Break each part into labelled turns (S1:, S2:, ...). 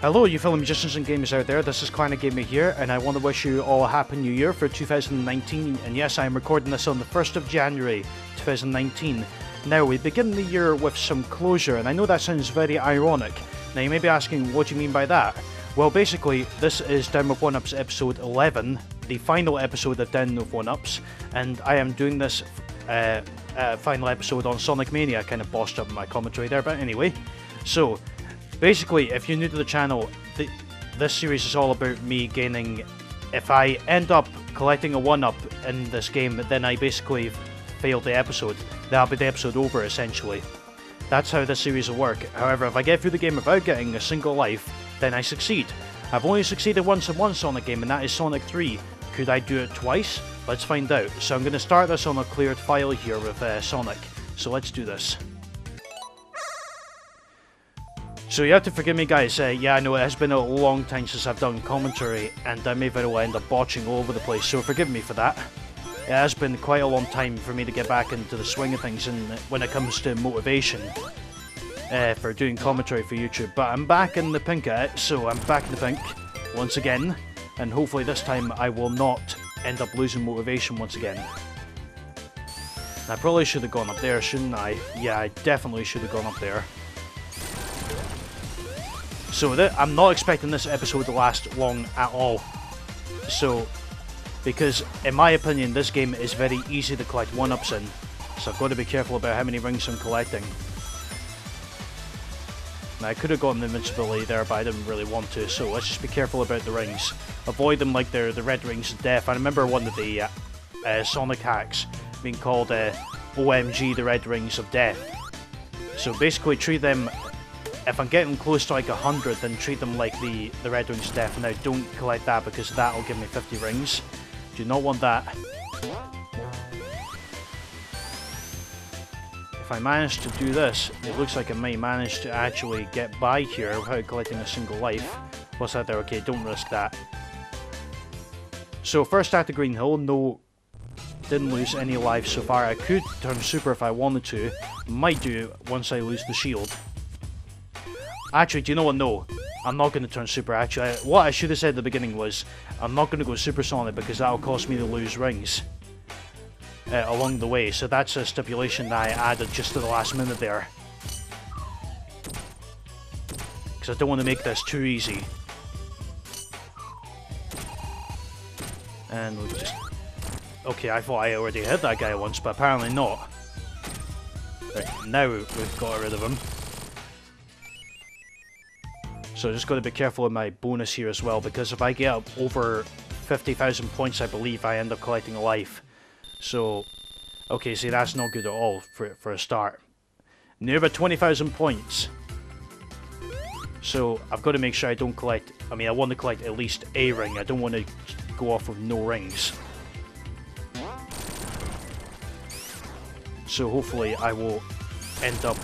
S1: Hello you fellow musicians and gamers out there, this is Clarinetgamer here, and I want to wish you all a happy new year for 2019, and yes, I am recording this on the 1st of January 2019. Now, we begin the year with some closure, and I know that sounds very ironic. Now you may be asking, what do you mean by that? Well, basically, this is Down with 1-Ups episode 11, the final episode of Down with 1-Ups, and I am doing this final episode on Sonic Mania. I kind of bossed up my commentary there, but anyway. So, basically, if you're new to the channel, this series is all about me gaining... If I end up collecting a 1-up in this game, then I basically failed the episode. That'll be the episode over, essentially. That's how this series will work. However, if I get through the game without getting a single life, then I succeed. I've only succeeded once in one Sonic game, and that is Sonic 3. Could I do it twice? Let's find out. So I'm going to start this on a cleared file here with Sonic. So let's do this. So you have to forgive me guys, yeah I know it has been a long time since I've done commentary, and I may very well end up botching all over the place, so forgive me for that. It has been quite a long time for me to get back into the swing of things and when it comes to motivation for doing commentary for YouTube, but I'm back in the pink at it, so I'm back in the pink once again, and hopefully this time I will not end up losing motivation once again. I probably should have gone up there, shouldn't I? Yeah, I definitely should have gone up there. So I'm not expecting this episode to last long at all. So, because in my opinion this game is very easy to collect 1-ups in. So I've got to be careful about how many rings I'm collecting. Now I could have gotten invincibility there, but I didn't really want to, so let's just be careful about the rings. Avoid them like they're the red rings of death. I remember one of the Sonic hacks being called OMG the red rings of death. So basically treat them... If I'm getting close to like 100, then treat them like the red rings of death. Now don't collect that because that will give me 50 rings. Do not want that. If I manage to do this, it looks like I may manage to actually get by here without collecting a single life. What's that there? Okay, don't risk that. So first at the Green Hill, no, didn't lose any lives so far. I could turn super if I wanted to. Might do once I lose the shield. Actually, do you know what? No, I'm not going to turn super. Actually, what I should have said at the beginning was, I'm not going to go Super Sonic because that'll cause me to lose rings along the way. So that's a stipulation that I added just to the last minute there. Because I don't want to make this too easy. And we just... Okay, I thought I already hit that guy once, but apparently not. Right, now we've got rid of him. So just got to be careful with my bonus here as well, because if I get up over 50,000 points, I believe I end up collecting a life. So, okay, see, that's not good at all for a start. Near about 20,000 points. So, I've got to make sure I don't collect... I mean, I want to collect at least a ring. I don't want to go off with no rings. So, hopefully, I will end up...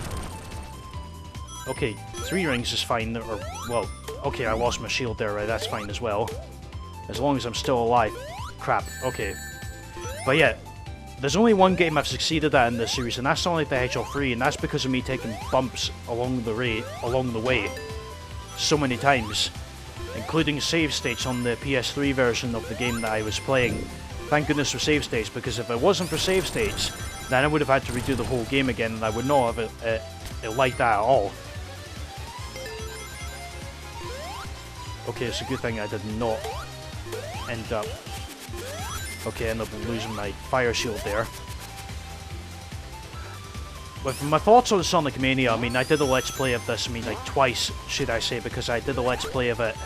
S1: Okay, 3 rings is fine, or, well, okay, I lost my shield there, right, that's fine as well. As long as I'm still alive. Crap, okay. But yeah, there's only one game I've succeeded at in this series, and that's Sonic the Hedgehog 3, and that's because of me taking bumps along the way so many times, including save states on the PS3 version of the game that I was playing. Thank goodness for save states, because if it wasn't for save states, then I would have had to redo the whole game again, and I would not have it like that at all. Okay, it's a good thing I did not end up... Okay, I ended up losing my fire shield there. With my thoughts on Sonic Mania, I mean, I did a Let's Play of this, I mean, like twice, should I say, because I did a Let's Play of it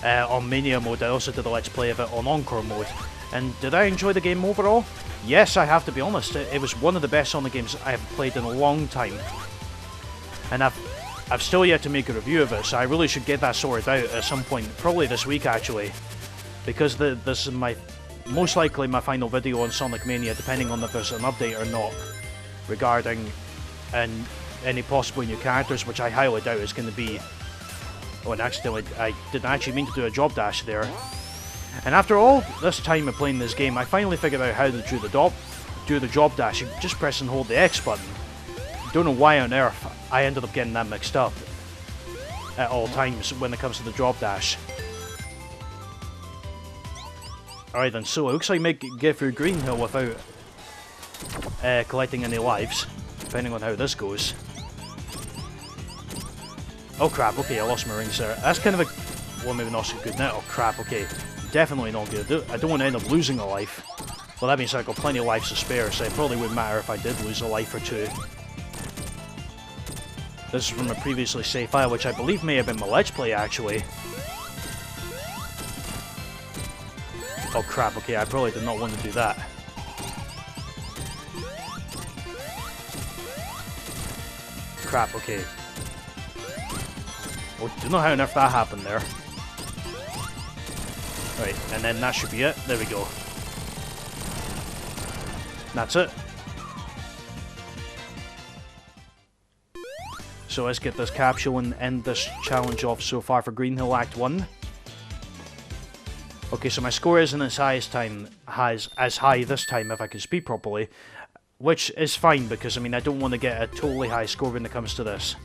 S1: on Mania mode, I also did a Let's Play of it on Encore mode. And did I enjoy the game overall? Yes, I have to be honest, it was one of the best Sonic games I have played in a long time. And I've still yet to make a review of it, so I really should get that sorted out at some point, probably this week actually, because this is most likely my final video on Sonic Mania, depending on if there's an update or not, regarding any possible new characters, which I highly doubt is going to be... Oh, and accidentally, I didn't actually mean to do a job dash there. And after all this time of playing this game, I finally figured out how to do the job dash. You just press and hold the X button. Don't know why on earth I ended up getting that mixed up. at all times when it comes to the drop dash. Alright then, so it looks like I may get through Green Hill without collecting any lives, depending on how this goes. Oh crap, okay, I lost my rings there. That's kind of a... well, maybe not so good now. Oh crap, okay. Definitely not good. I don't want to end up losing a life. Well, that means I've got plenty of lives to spare, so it probably wouldn't matter if I did lose a life or two. This is from a previously saved file, which I believe may have been my Let's Play, actually. Oh crap, okay, I probably did not want to do that. Crap, okay. Oh, don't know how on earth that happened there. Right, and then that should be it. There we go. That's it. So let's get this capsule and end this challenge off so far for Green Hill Act 1. Okay, so my score isn't as high this time if I can speak properly, which is fine because, I mean, I don't want to get a totally high score when it comes to this.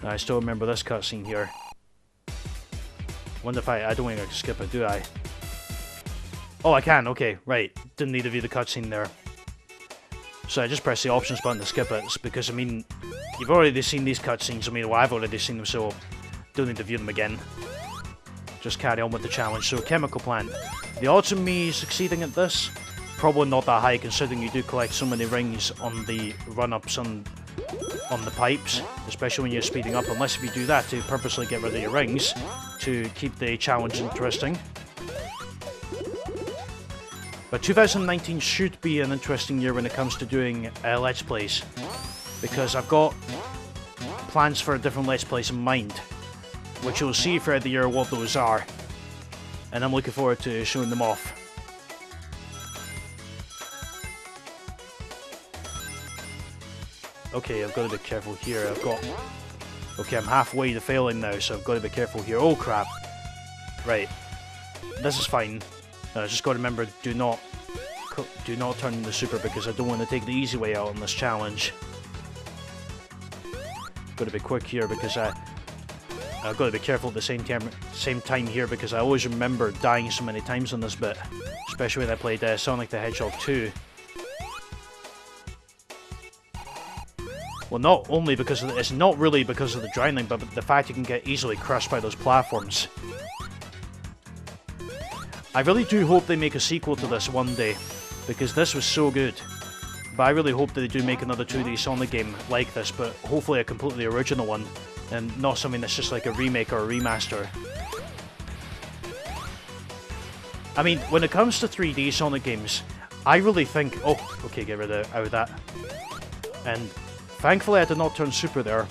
S1: I still remember this cutscene here. Wonder if I don't think I can skip it, do I? Oh, I can, okay, right. Didn't need to view the cutscene there. So I just press the options button to skip it, because, I mean, you've already seen these cutscenes. I mean, well, I've already seen them, so don't need to view them again. Just carry on with the challenge. So, chemical plant. The odds of me succeeding at this? Probably not that high, considering you do collect so many rings on the run-ups on the pipes, especially when you're speeding up, unless if you do that to purposely get rid of your rings to keep the challenge interesting. But 2019 should be an interesting year when it comes to doing Let's Plays, because I've got plans for different Let's Plays in mind, which you'll see throughout the year what those are, and I'm looking forward to showing them off. Okay, I've got to be careful here. Okay, I'm halfway to failing now, so I've got to be careful here. Oh crap. Right. This is fine. I just got to remember, do not turn into super, because I don't want to take the easy way out on this challenge. Got to be quick here because I've got to be careful at the same time here, because I always remember dying so many times on this bit, especially when I played Sonic the Hedgehog 2. Well, not only because of it's not really because of the drowning, but the fact you can get easily crushed by those platforms. I really do hope they make a sequel to this one day, because this was so good. But I really hope that they do make another 2D Sonic game like this, but hopefully a completely original one, and not something that's just like a remake or a remaster. I mean, when it comes to 3D Sonic games, I really think... oh, okay, get rid of out of that. And thankfully I did not turn super there.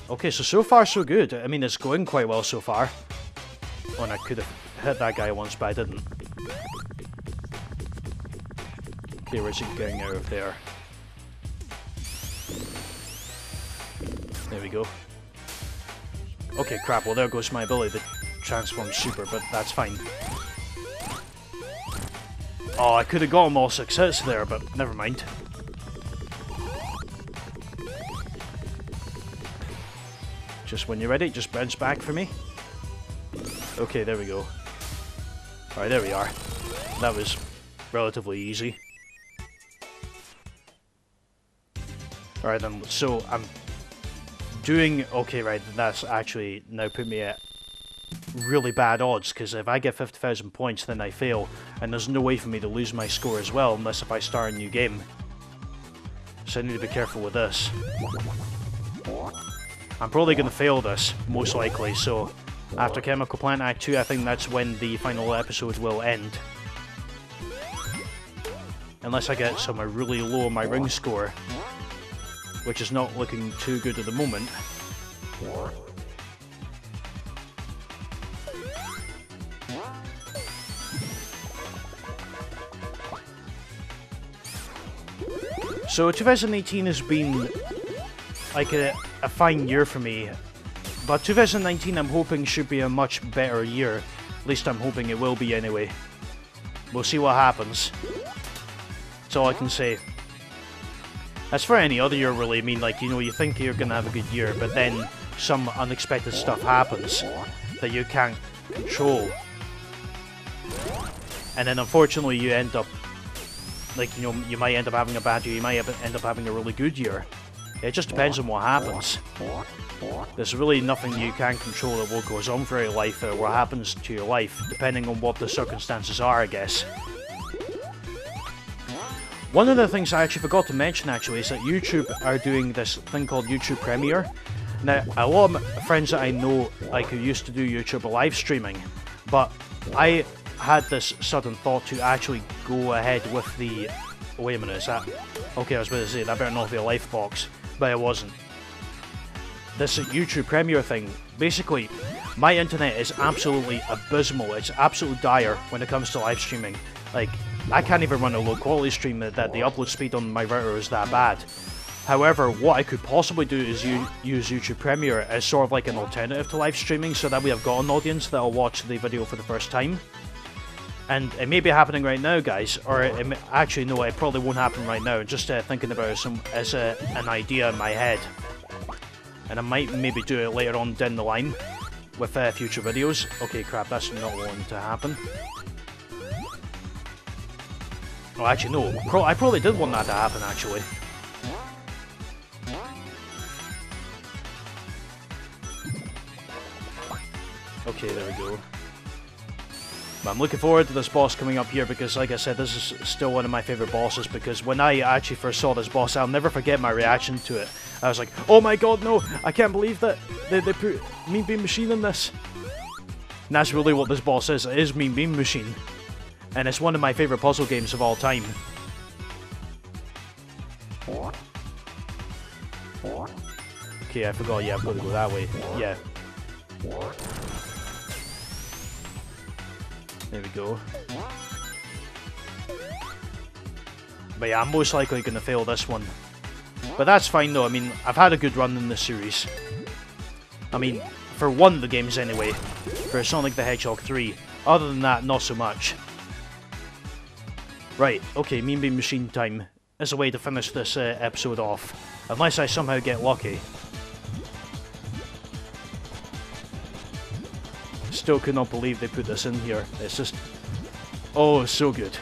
S1: Okay, so far so good. I mean, it's going quite well so far. Oh, and I could have hit that guy once, but I didn't. Okay, where's he getting out of there? There we go. Okay, crap, well there goes my ability to transform super, but that's fine. Oh, I could have got them all 6 hits there, but never mind. Just when you're ready, just bounce back for me. Okay, there we go. Alright, there we are. That was relatively easy. Alright then, so I'm doing... okay, right, that's actually now put me at really bad odds, because if I get 50,000 points then I fail, and there's no way for me to lose my score as well, unless if I start a new game. So I need to be careful with this. I'm probably going to fail this, most likely, so after Chemical Plant Act 2, I think that's when the final episode will end. Unless I get somewhere really low on my ring score, which is not looking too good at the moment. So 2018 has been like a fine year for me, but 2019 I'm hoping should be a much better year. At least I'm hoping it will be anyway. We'll see what happens. That's all I can say. As for any other year, really, I mean, like, you know, you think you're gonna have a good year, but then some unexpected stuff happens that you can't control. And then, unfortunately, you end up, like, you know, you might end up having a bad year, you might end up having a really good year. It just depends on what happens. There's really nothing you can control that what goes on for your life or what happens to your life, depending on what the circumstances are, I guess. One of the things I actually forgot to mention, actually, is that YouTube are doing this thing called YouTube Premiere. Now, a lot of my friends that I know, like, who used to do YouTube are live streaming, but I had this sudden thought to actually go ahead with the... Wait a minute, is that... Okay, I was about to say, that better not be a life box, but it wasn't. This YouTube Premiere thing, basically, my internet is absolutely abysmal. It's absolutely dire when it comes to live streaming. Like, I can't even run a low quality stream that the upload speed on my router is that bad. However, what I could possibly do is use YouTube Premiere as sort of like an alternative to live streaming, so that we have got an audience that'll watch the video for the first time. And it may be happening right now, guys, or it may, actually no, it probably won't happen right now. Just thinking about it as an idea in my head. And I might maybe do it later on down the line with future videos. Okay, crap, that's not going to happen. Oh, actually, no. I probably did want that to happen, actually. Okay, there we go. But I'm looking forward to this boss coming up here because, like I said, this is still one of my favourite bosses because when I actually first saw this boss, I'll never forget my reaction to it. I was like, oh my god, no! I can't believe that they put Mean Bean Machine in this! And that's really what this boss is. It is Mean Bean Machine. And it's one of my favourite puzzle games of all time. Okay, I forgot, yeah, I've got to go that way. Yeah. There we go. But yeah, I'm most likely going to fail this one. But that's fine though, I mean, I've had a good run in this series. I mean, for one of the games anyway. For Sonic the Hedgehog 3. Other than that, not so much. Right, okay, Mean Bean Machine time is a way to finish this episode off. Unless I somehow get lucky. Still could not believe they put this in here. It's just... oh, so good.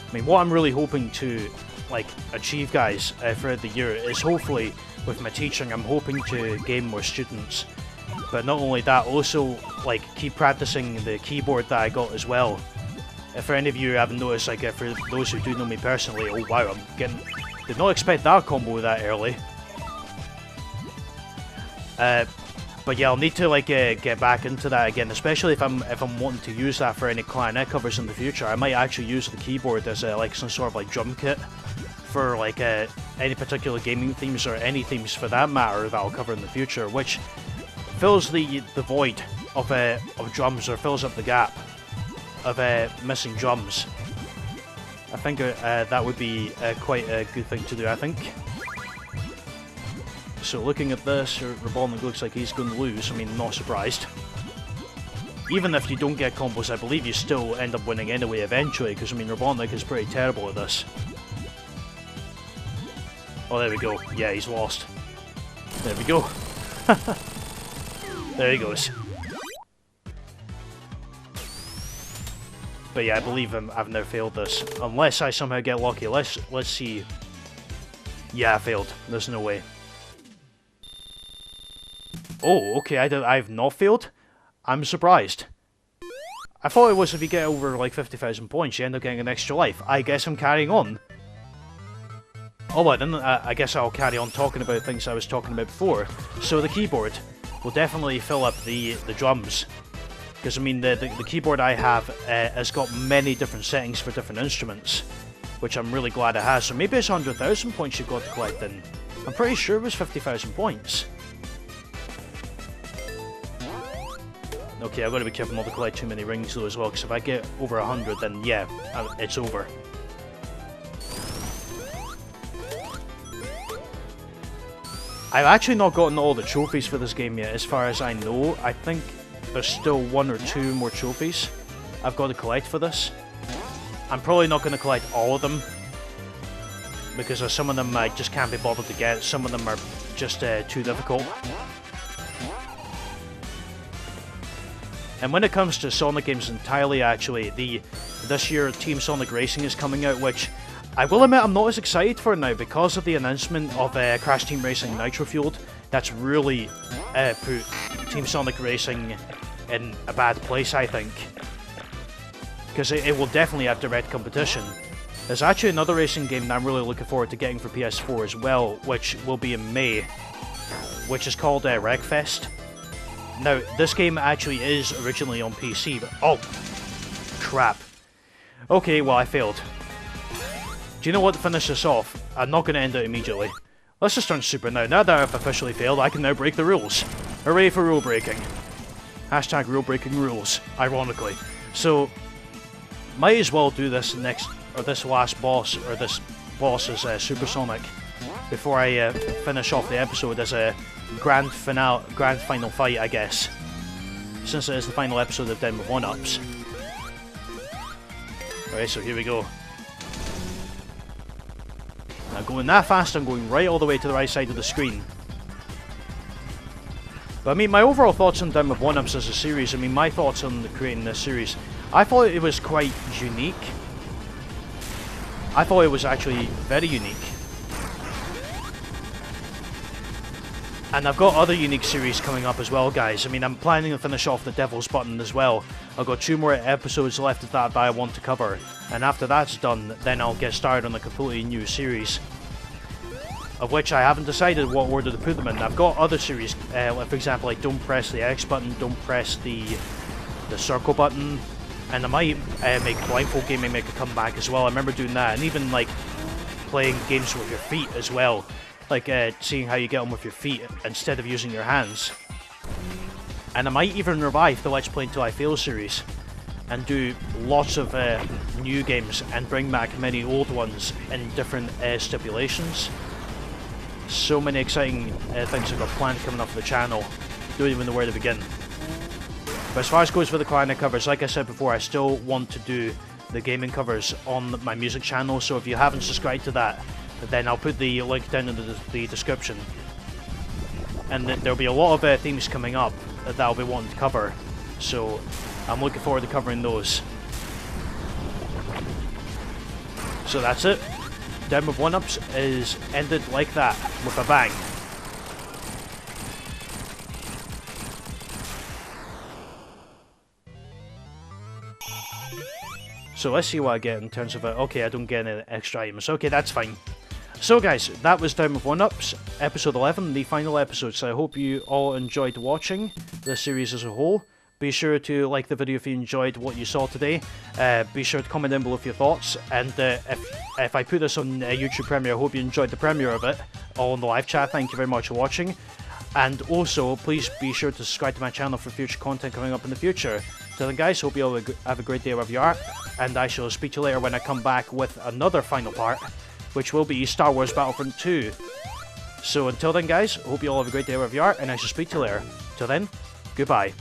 S1: I mean, what I'm really hoping to, like, achieve, guys, throughout the year is hopefully, with my teaching, I'm hoping to gain more students. But not only that, also, like, keep practicing the keyboard that I got as well. If for any of you haven't noticed, like, for those who do know me personally, oh wow, I'm getting... did not expect that combo that early. But yeah, I'll need to like get back into that again, especially if I'm wanting to use that for any clarinet covers in the future. I might actually use the keyboard as like some sort of like drum kit for like any particular gaming themes or any themes for that matter that I'll cover in the future, which fills the void of drums, or fills up the gap of missing drums. I think that would be quite a good thing to do, I think. So looking at this, Robotnik looks like he's going to lose. I mean, not surprised. Even if you don't get combos, I believe you still end up winning anyway eventually, because I mean, Robotnik is pretty terrible at this. Oh, there we go. Yeah, he's lost. There we go. There he goes. But yeah, I believe I've now failed this. Unless I somehow get lucky. Let's see. Yeah, I failed. There's no way. Oh, okay, I've not failed? I'm surprised. I thought it was if you get over like 50,000 points, you end up getting an extra life. I guess I'm carrying on. Oh, well, then I guess I'll carry on talking about things I was talking about before. So the keyboard will definitely fill up the drums. Because, I mean, the keyboard I have has got many different settings for different instruments, which I'm really glad it has. So maybe it's 100,000 points you've got to collect then. I'm pretty sure it was 50,000 points. Okay, I've got to be careful not to collect too many rings though as well, because if I get over 100, then yeah, it's over. I've actually not gotten all the trophies for this game yet, as far as I know. I think there's still 1 or 2 more trophies I've got to collect for this. I'm probably not going to collect all of them, because some of them I just can't be bothered to get. Some of them are just too difficult. And when it comes to Sonic games entirely, actually, this year Team Sonic Racing is coming out, which I will admit I'm not as excited for now because of the announcement of Crash Team Racing Nitro Fueled. That's really put Team Sonic Racing in a bad place, I think, because it will definitely have direct competition. There's actually another racing game that I'm really looking forward to getting for PS4 as well, which will be in May, which is called Wreckfest. Now, this game actually is originally on PC, but oh, crap. Okay, well, I failed. Do you know what, to finish this off? I'm not going to end it immediately. Let's just turn super now. Now that I've officially failed, I can now break the rules. Hooray for rule breaking. Hashtag rule breaking rules, ironically. So, might as well do this this last boss, or this boss as Supersonic, before I finish off the episode as a grand final fight, I guess, since it is the final episode of Den with 1-Ups. Alright, so here we go. Now, going that fast, I'm going right all the way to the right side of the screen. But I mean, my overall thoughts on Den with 1-Ups as a series, I mean, my thoughts on creating this series, I thought it was quite unique. I thought it was actually very unique. And I've got other unique series coming up as well, guys. I mean, I'm planning to finish off the Devil's Button as well. I've got 2 more episodes left of that I want to cover. And after that's done, then I'll get started on a completely new series, of which I haven't decided what order to put them in. I've got other series, like for example, like don't press the X button, don't press the circle button. And I might make blindfold gaming make a comeback as well. I remember doing that, and even like playing games with your feet as well. Like seeing how you get on with your feet instead of using your hands. And I might even revive the Let's Play Until I Fail series and do lots of new games and bring back many old ones in different stipulations. So many exciting things I've got planned coming up for the channel. Don't even know where to begin. But as far as goes for the Clarinet covers, like I said before, I still want to do the gaming covers on my music channel, so if you haven't subscribed to that, then I'll put the link down in the description. And there'll be a lot of themes coming up that I'll be wanting to cover, so I'm looking forward to covering those. So that's it. Den with 1-Ups is ended like that, with a bang. So let's see what I get in terms of okay, I don't get any extra items. Okay, that's fine. So guys, that was Den with 1-Ups, episode 11, the final episode. So I hope you all enjoyed watching the series as a whole. Be sure to like the video if you enjoyed what you saw today. Be sure to comment down below with your thoughts. And if I put this on YouTube Premiere, I hope you enjoyed the premiere of it, all in the live chat. Thank you very much for watching. And also, please be sure to subscribe to my channel for future content coming up in the future. So then guys, hope you all have a great day wherever you are. And I shall speak to you later when I come back with another final part, which will be Star Wars Battlefront 2. So until then guys, hope you all have a great day wherever you are, and I shall speak to you later. Till then, goodbye.